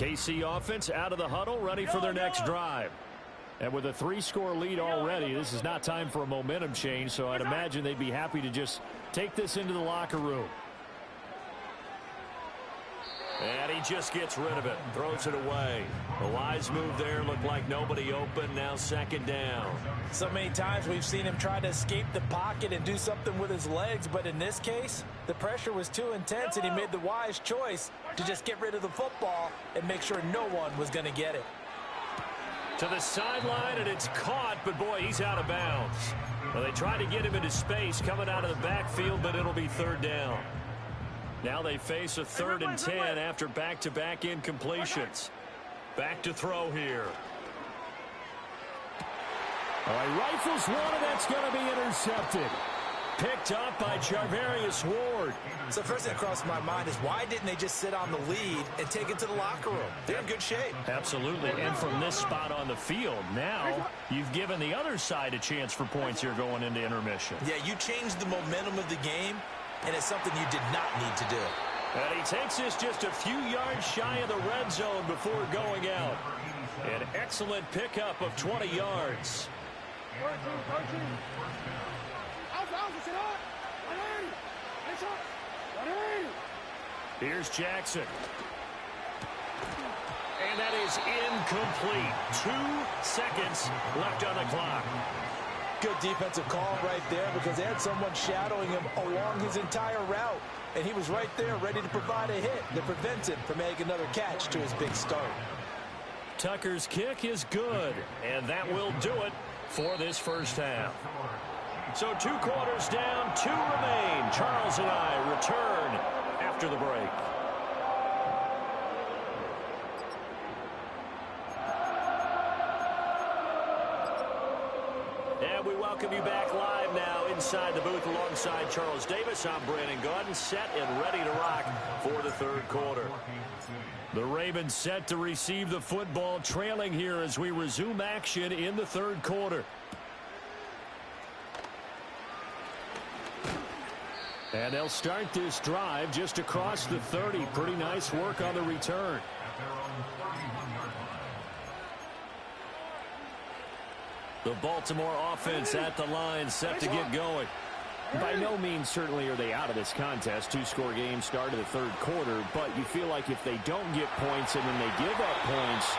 KC offense out of the huddle, ready for their next drive. And with a 3-score lead already, this is not time for a momentum change, so I'd imagine they'd be happy to just take this into the locker room. And he just gets rid of it, throws it away. A wise move there, looked like nobody open, now second down. So many times we've seen him try to escape the pocket and do something with his legs, but in this case, the pressure was too intense and he made the wise choice to just get rid of the football and make sure no one was going to get it. To the sideline, and it's caught, but boy, he's out of bounds. Well, they tried to get him into space coming out of the backfield, but it'll be third down. Now they face a 3rd and 10 after back-to-back incompletions. Back to throw here. All right, rifles one, and that's going to be intercepted. Picked up by Charvarius Ward. So first thing that crossed my mind is why didn't they just sit on the lead and take it to the locker room? They're in good shape. Absolutely, and from this spot on the field, now you've given the other side a chance for points here going into intermission. Yeah, you changed the momentum of the game, and it's something you did not need to do. And he takes this just a few yards shy of the red zone before going out. An excellent pickup of 20 yards. Here's Jackson. And that is incomplete. 2 seconds left on the clock. Good defensive call right there because they had someone shadowing him along his entire route. And he was right there ready to provide a hit that prevents him from making another catch to his big start. Tucker's kick is good. And that will do it for this first half. So 2 quarters down, 2 remain. Charles and I return after the break. And we welcome you back live now inside the booth alongside Charles Davis. I'm Brandon Gaudin, set and ready to rock for the 3rd quarter. The Ravens set to receive the football, trailing here as we resume action in the 3rd quarter. And they'll start this drive just across the 30. Pretty nice work on the return. The Baltimore offense at the line, set to get going. By no means certainly are they out of this contest. 2-score game start of the 3rd quarter, but you feel like if they don't get points and then they give up points,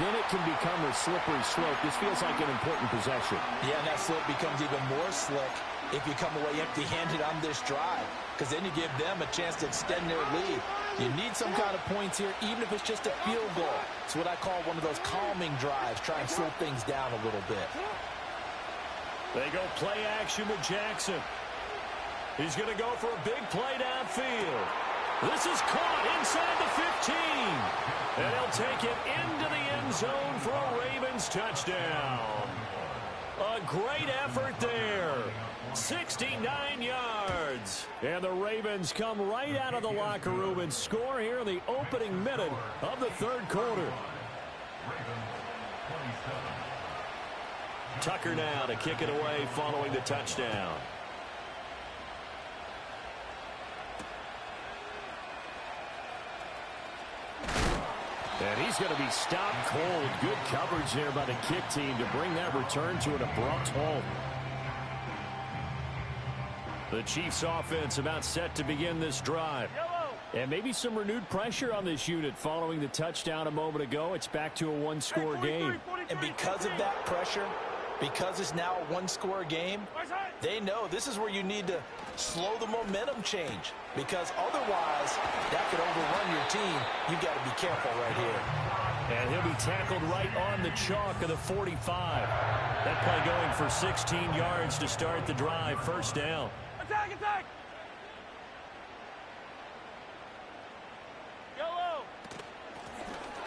then it can become a slippery slope. This feels like an important possession. Yeah, and that slope becomes even more slick if you come away empty-handed on this drive, because then you give them a chance to extend their lead. You need some kind of points here, even if it's just a field goal. It's what I call one of those calming drives, try and slow things down a little bit. They go play action with Jackson. He's going to go for a big play downfield. This is caught inside the 15. And he'll take it into the end zone for a Ravens touchdown. A great effort there. 69 yards. And the Ravens come right out of the locker room and score here in the opening minute of the 3rd quarter. Tucker now to kick it away following the touchdown. And he's going to be stopped cold. Good coverage there by the kick team to bring that return to an abrupt halt. The Chiefs offense about set to begin this drive. And maybe some renewed pressure on this unit following the touchdown a moment ago. It's back to a 1-score game. And because of that pressure, because it's now a 1-score game, they know this is where you need to slow the momentum change, because otherwise that could overrun your team. You've got to be careful right here. And he'll be tackled right on the chalk of the 45. That play going for 16 yards to start the drive. First down. Attack, attack! Yellow!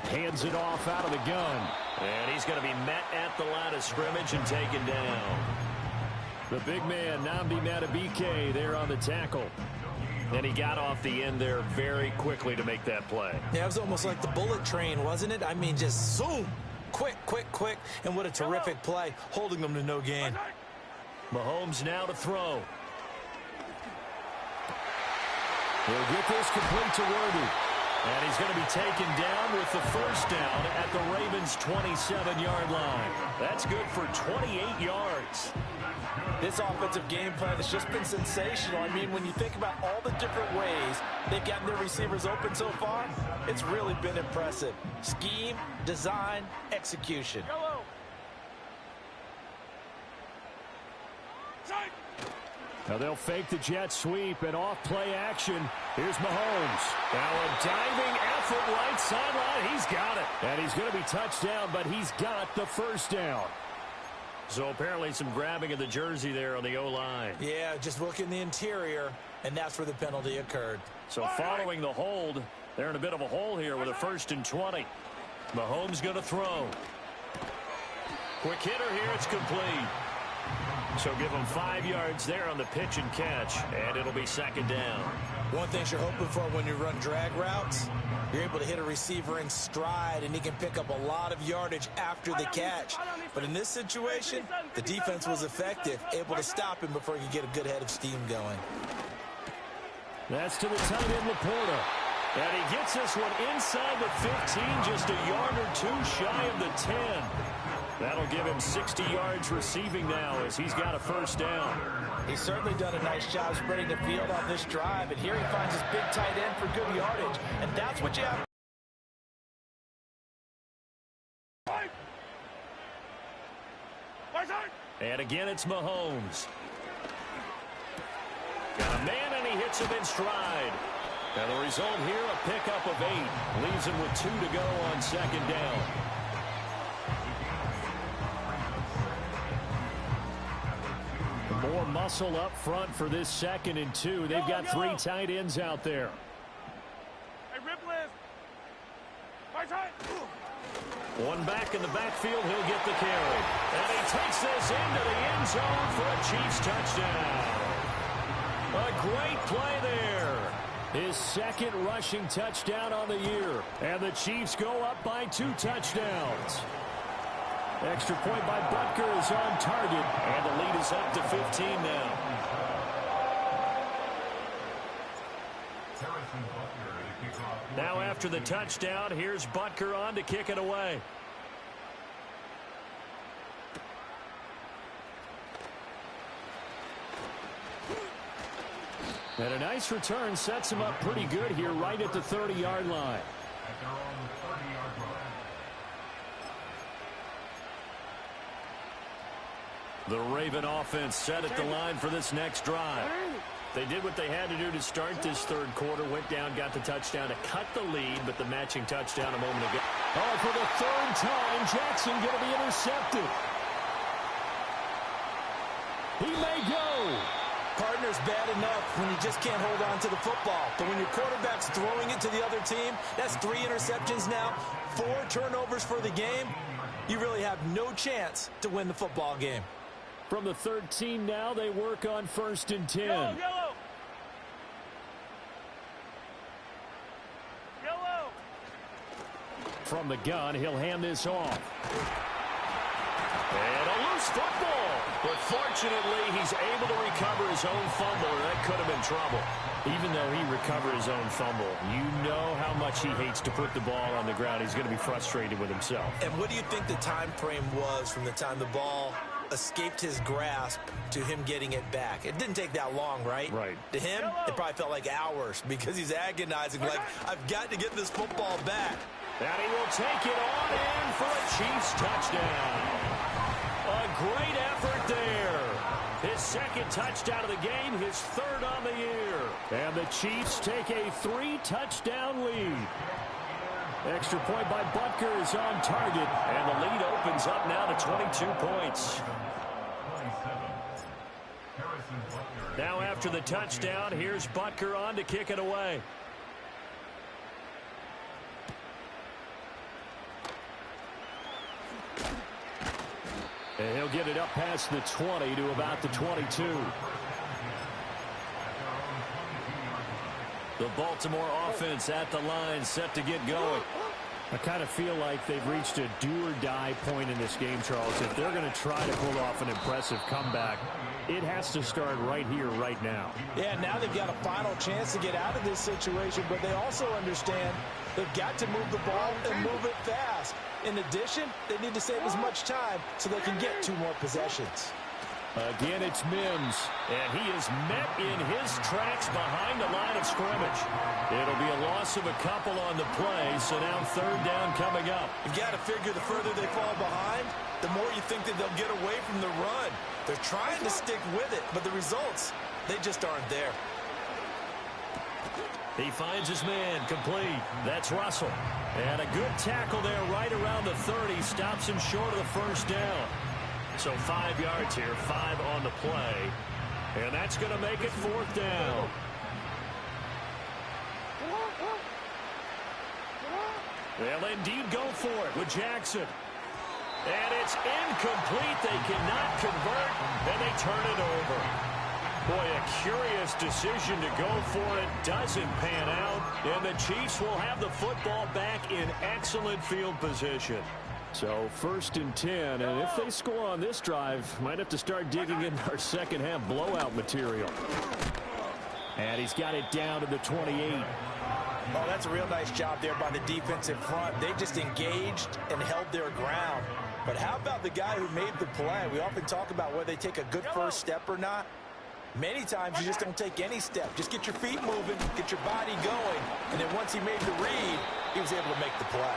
Hands it off out of the gun. And he's going to be met at the line of scrimmage and taken down. The big man, Nnamdi Madubuike, there on the tackle. And he got off the end there very quickly to make that play. Yeah, it was almost like the bullet train, wasn't it? I mean, just zoom. Quick, quick, quick. And what a terrific play, holding them to no gain. Mahomes now to throw. He'll get this complete to Worthy. And he's going to be taken down with the first down at the Ravens' 27-yard line. That's good for 28 yards. This offensive game plan has just been sensational. I mean, when you think about all the different ways they've gotten their receivers open so far, it's really been impressive. Scheme, design, execution. Now they'll fake the jet sweep and off play action. Here's Mahomes. Now a diving effort right sideline. He's got it. And he's going to be touched down, but he's got the first down. So apparently some grabbing of the jersey there on the O-line. Yeah, just look in the interior, and that's where the penalty occurred. So following the hold, they're in a bit of a hole here with a 1st and 20. Mahomes going to throw. Quick hitter here. It's complete. So give him 5 yards there on the pitch and catch, and it'll be 2nd down. One thing you're hoping for when you run drag routes, you're able to hit a receiver in stride, and he can pick up a lot of yardage after the catch. But in this situation, the defense was effective, able to stop him before he could get a good head of steam going. That's to the tight end, Laporta. And he gets this one inside the 15, just a yard or two shy of the 10. That'll give him 60 yards receiving now as he's got a first down. He's certainly done a nice job spreading the field on this drive, and here he finds his big tight end for good yardage, and that's what you have. And again, it's Mahomes. Got a man, and he hits him in stride. And the result here, a pickup of 8. Leaves him with 2 to go on 2nd down. More muscle up front for this 2nd and 2. They've got 3 tight ends out there. One back in the backfield, he'll get the carry. And he takes this into the end zone for a Chiefs touchdown. A great play there. His 2nd rushing touchdown on the year. And the Chiefs go up by 2 touchdowns. Extra point by Butker is on target. And the lead is up to 15 now. Now after the touchdown, here's Butker on to kick it away. And a nice return sets him up pretty good here right at the 30-yard line. The Raven offense set at the line for this next drive. They did what they had to do to start this 3rd quarter, went down, got the touchdown to cut the lead, but the matching touchdown a moment ago. Oh, for the 3rd time, Jackson going to be intercepted. He may go. Partner's bad enough when you just can't hold on to the football. But when your quarterback's throwing it to the other team, that's 3 interceptions now, 4 turnovers for the game. You really have no chance to win the football game. From the 13 now, they work on 1st and 10. Yellow. From the gun, he'll hand this off. And a loose football. But fortunately, he's able to recover his own fumble, or that could have been trouble. Even though he recovered his own fumble, you know how much he hates to put the ball on the ground. He's going to be frustrated with himself. And what do you think the time frame was from the time the ball escaped his grasp to him getting it back? It didn't take that long, right? Right. To him, it probably felt like hours because he's agonizing, like, I've got to get this football back. And he will take it on in for a Chiefs touchdown. A great effort there. His 2nd touchdown of the game, his 3rd on the year. And the Chiefs take a 3-touchdown lead. Extra point by Butker is on target. And the lead opens up now to 22 points. Now after the touchdown, here's Butker on to kick it away. And he'll get it up past the 20 to about the 22. The Baltimore offense at the line, set to get going. I kind of feel like they've reached a do-or-die point in this game, Charles. If they're going to try to pull off an impressive comeback, it has to start right here, right now. Yeah, now they've got a final chance to get out of this situation, but they also understand they've got to move the ball and move it fast. In addition, they need to save as much time so they can get 2 more possessions. Again, it's Mims, and he is met in his tracks behind the line of scrimmage. It'll be a loss of a couple on the play, so now 3rd down coming up. You've got to figure the further they fall behind, the more you think that they'll get away from the run. They're trying to stick with it, but the results, they just aren't there. He finds his man complete. That's Russell. And a good tackle there right around the 30. Stops him short of the 1st down. So 5 yards here, 5 on the play. And that's going to make it 4th down. They'll indeed go for it with Jackson. And it's incomplete. They cannot convert, and they turn it over. Boy, a curious decision to go for it. Doesn't pan out, and the Chiefs will have the football back in excellent field position. So 1st and 10, and if they score on this drive, might have to start digging into our second half blowout material. And he's got it down to the 28. Oh, that's a real nice job there by the defensive front. They just engaged and held their ground. But how about the guy who made the play? We often talk about whether they take a good first step or not. Many times you just don't take any step. Just get your feet moving, get your body going, and then once he made the read, he was able to make the play.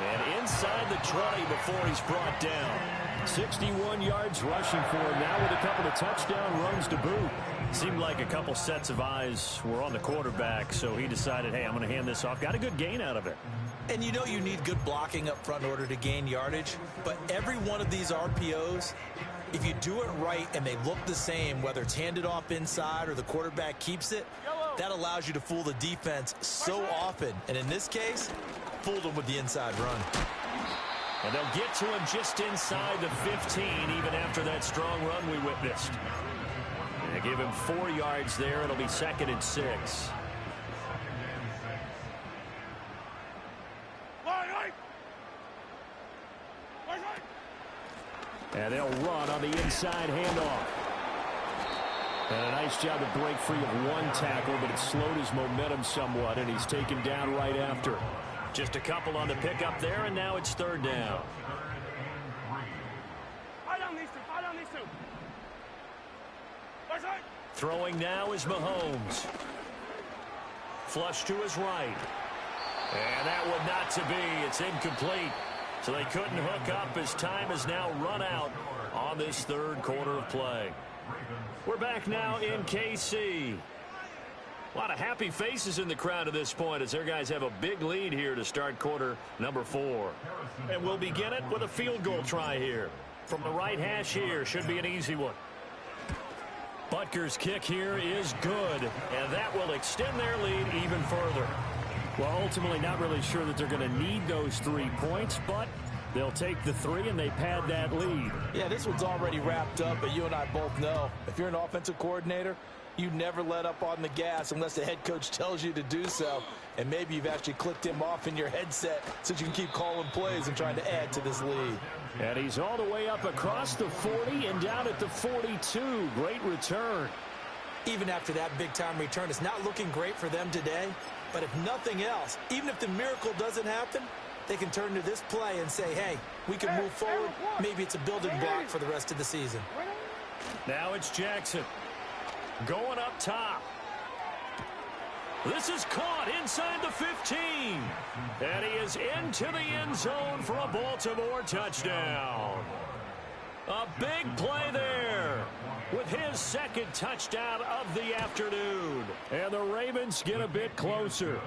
And inside the 20 before he's brought down. 61 yards rushing for him now with a couple of touchdown runs to boot. Seemed like a couple sets of eyes were on the quarterback, so he decided, hey, I'm going to hand this off. Got a good gain out of it. And you know you need good blocking up front in order to gain yardage, but every one of these RPOs, if you do it right and they look the same, whether it's handed off inside or the quarterback keeps it, that allows you to fool the defense so often. And in this case, fooled them with the inside run. And they'll get to him just inside the 15, even after that strong run we witnessed. They give him 4 yards there. It'll be 2nd and 6. And they'll run on the inside handoff. And a nice job to break free of one tackle, but it slowed his momentum somewhat, and he's taken down right after. Just a couple on the pickup there, and now it's 3rd down. Throwing now is Mahomes. Flush to his right. And that one not to be. It's incomplete. So they couldn't hook up as time has now run out on this 3rd quarter of play. We're back now in KC. A lot of happy faces in the crowd at this point as their guys have a big lead here to start quarter number 4. And we'll begin it with a field goal try here. From the right hash here, should be an easy one. Butker's kick here is good, and that will extend their lead even further. Well, ultimately not really sure that they're going to need those 3 points, but they'll take the 3 and they pad that lead. Yeah, this one's already wrapped up, but you and I both know if you're an offensive coordinator, you never let up on the gas unless the head coach tells you to do so. And maybe you've actually clicked him off in your headset so you can keep calling plays and trying to add to this lead. And he's all the way up across the 40 and down at the 42. Great return. Even after that big-time return, it's not looking great for them today. But if nothing else, even if the miracle doesn't happen, they can turn to this play and say, hey, we can move forward. Maybe it's a building block for the rest of the season. Now it's Jackson. Going up top. This is caught inside the 15. And he is into the end zone for a Baltimore touchdown. A big play there with his 2nd touchdown of the afternoon. And the Ravens get a bit closer.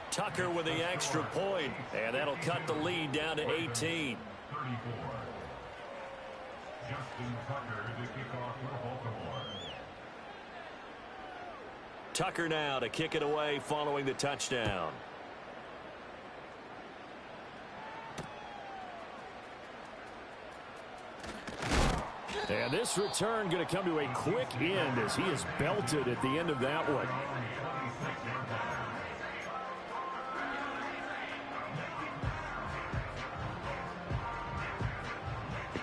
Tucker with the extra point, and that'll cut the lead down to 18. Tucker now to kick it away following the touchdown. And this return going to come to a quick end as he is belted at the end of that one.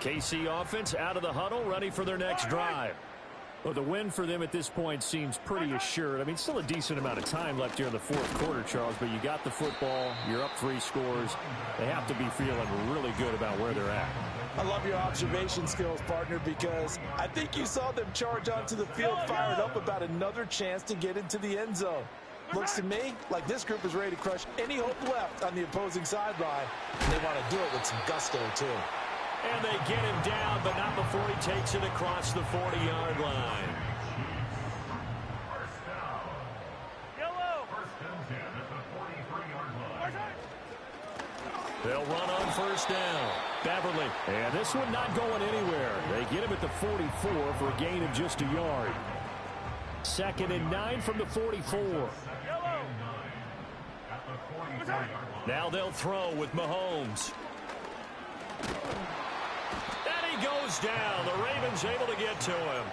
KC offense out of the huddle, ready for their next drive. Well, the win for them at this point seems pretty assured. I mean, still a decent amount of time left here in the fourth quarter, Charles, but you got the football, you're up 3 scores. They have to be feeling really good about where they're at. I love your observation skills, partner, because I think you saw them charge onto the field, fired up about another chance to get into the end zone. Looks to me like this group is ready to crush any hope left on the opposing sideline, and they want to do it with some gusto, too. And they get him down, but not before he takes it across the 40-yard line. They'll run on first down. Beverly. And this one not going anywhere. They get him at the 44 for a gain of just a yard. 2nd and 9 from the 44. Now they'll throw with Mahomes. And he goes down. The Ravens able to get to him.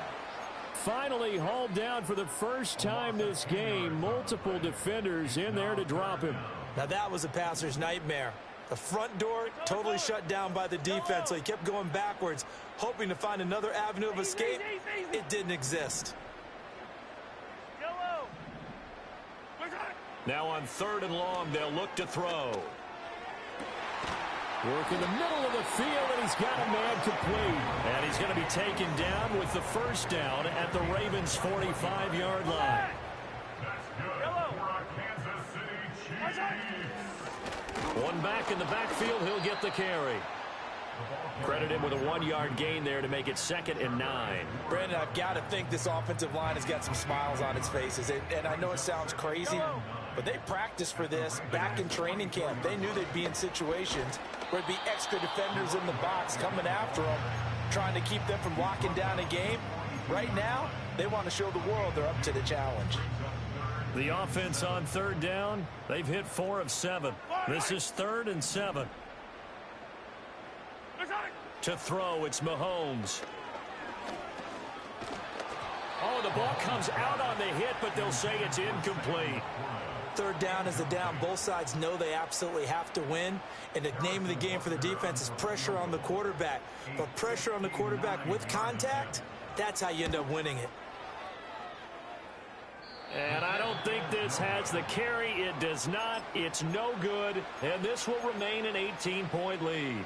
Finally hauled down for the first time this game. Multiple defenders in there to drop him. Now that was a passer's nightmare. The front door totally shut down by the defense, so he kept going backwards, hoping to find another avenue of escape. It didn't exist. Now on 3rd and long, they'll look to throw. Work in the middle of the field, and he's got a man complete. And he's going to be taken down with the first down at the Ravens' 45-yard line. One back in the backfield, he'll get the carry. Credit him with a 1-yard gain there to make it 2nd and 9. Brandon, I've got to think this offensive line has got some smiles on its faces. And I know it sounds crazy, but they practiced for this back in training camp. They knew they'd be in situations where there'd be extra defenders in the box coming after them, trying to keep them from locking down a game. Right now, they want to show the world they're up to the challenge. The offense on 3rd down, they've hit 4 of 7. This is 3rd and 7. To throw, it's Mahomes. Oh, the ball comes out on the hit, but they'll say it's incomplete. 3rd down is the down. Both sides know they absolutely have to win. And the name of the game for the defense is pressure on the quarterback. But pressure on the quarterback with contact, that's how you end up winning it. And I don't think this has the carry. It does not. It's no good. And this will remain an 18-point lead.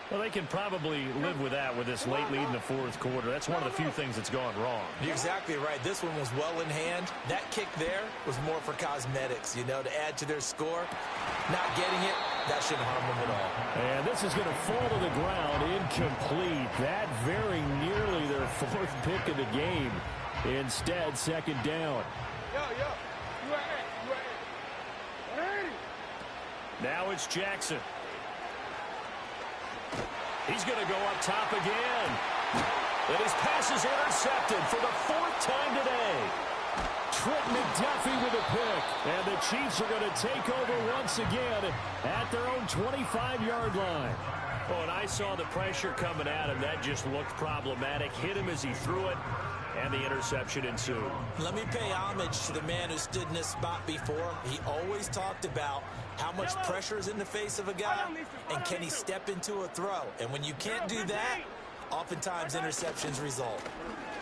Well, they can probably live with that with this late lead in the 4th quarter. That's one of the few things that's gone wrong. You're exactly right. This one was well in hand. That kick there was more for cosmetics, you know, to add to their score. Not getting it, that shouldn't harm them at all. And this is going to fall to the ground incomplete. That very nearly their 4th pick of the game. Instead, 2nd down. Now it's Jackson. He's going to go up top again. And his pass is intercepted for the 4th time today. Trent McDuffie with a pick. And the Chiefs are going to take over once again at their own 25-yard line. Oh, and I saw the pressure coming at him. That just looked problematic. Hit him as he threw it. And the interception ensued. Let me pay homage to the man who stood in this spot before. He always talked about how much pressure is in the face of a guy, and can he step into a throw. And when you can't do that, oftentimes interceptions result.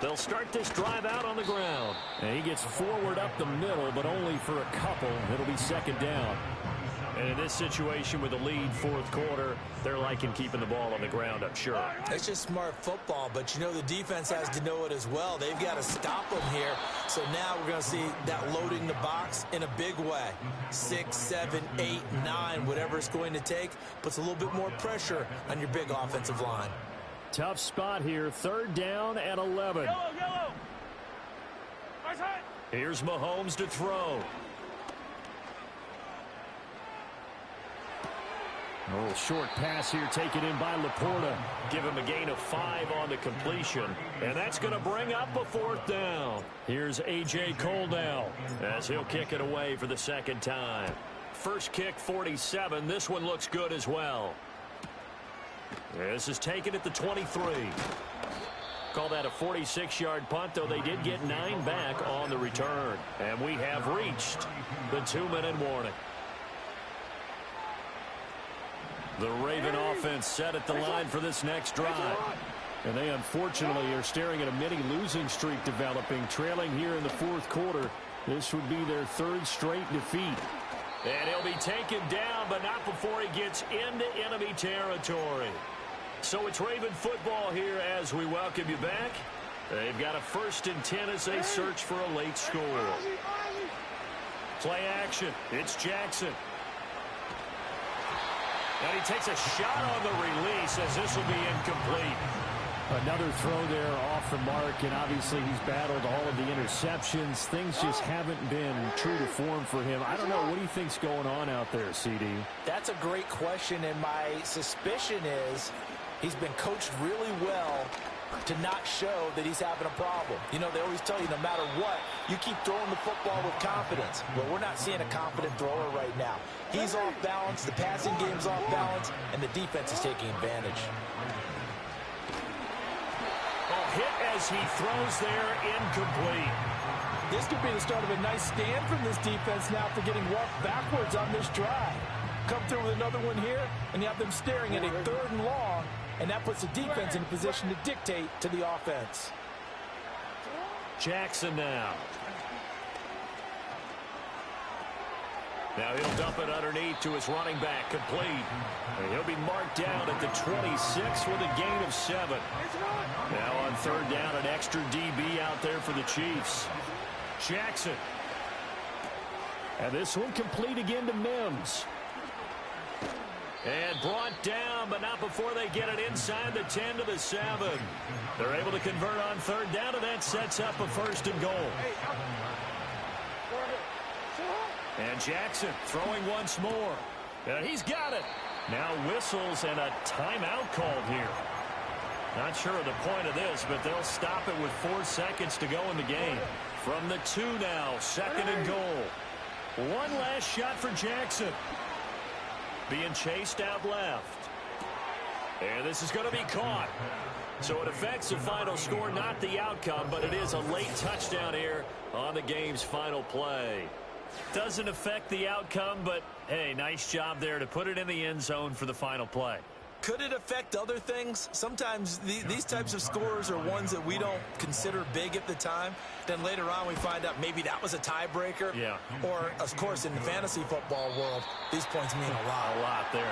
They'll start this drive out on the ground. And he gets forward up the middle, but only for a couple. It'll be 2nd down. And in this situation with the lead 4th quarter, they're liking keeping the ball on the ground, I'm sure. It's just smart football, but you know the defense has to know it as well. They've got to stop them here. So now we're going to see that loading the box in a big way. 6, 7, 8, 9, whatever it's going to take, puts a little bit more pressure on your big offensive line. Tough spot here, 3rd down and 11. Yellow. Here's Mahomes to throw. A little short pass here taken in by Laporta. Give him a gain of 5 on the completion. And that's going to bring up a 4th down. Here's A.J. Cole now as he'll kick it away for the 2nd time. First kick, 47. This one looks good as well. This is taken at the 23. Call that a 46-yard punt, though they did get 9 back on the return. And we have reached the 2-minute warning. The Raven offense set at the line for this next drive. And they unfortunately are staring at a mini losing streak developing, trailing here in the fourth quarter. This would be their third straight defeat. And he'll be taken down, but not before he gets into enemy territory. So it's Raven football here as we welcome you back. They've got a 1st and 10 as they search for a late score. Play action. It's Jackson. And he takes a shot on the release as this will be incomplete. Another throw there off the mark, and obviously he's battled all of the interceptions. Things just haven't been true to form for him. I don't know. What do you think's going on out there, CD? That's a great question, and my suspicion is he's been coached really well to not show that he's having a problem. You know, they always tell you no matter what, you keep throwing the football with confidence. Well, we're not seeing a confident thrower right now. He's off balance, the passing game's off balance, and the defense is taking advantage. Hit as he throws there, incomplete. This could be the start of a nice stand from this defense now for getting walked backwards on this drive. Come through with another one here, and you have them staring at a 3rd and long, and that puts the defense in a position to dictate to the offense. Jackson now. Now he'll dump it underneath to his running back, complete. And he'll be marked down at the 26 with a gain of 7. Now on 3rd down, an extra DB out there for the Chiefs. Jackson. And this one complete again to Mims. And brought down, but not before they get it inside the 10 to the 7. They're able to convert on 3rd down, and that sets up a 1st and goal. And Jackson throwing once more. And he's got it. Now whistles and a timeout called here. Not sure of the point of this, but they'll stop it with 4 seconds to go in the game. From the 2 now, 2nd and goal. One last shot for Jackson. Being chased out left. And this is going to be caught. So it affects the final score, not the outcome, but it is a late touchdown here on the game's final play. Doesn't affect the outcome, but, hey, nice job there to put it in the end zone for the final play. Could it affect other things? Sometimes these types of scores are ones that we don't consider big at the time. Then later on we find out maybe that was a tiebreaker. Yeah. Or, of course, in the fantasy football world, these points mean a lot. A lot there.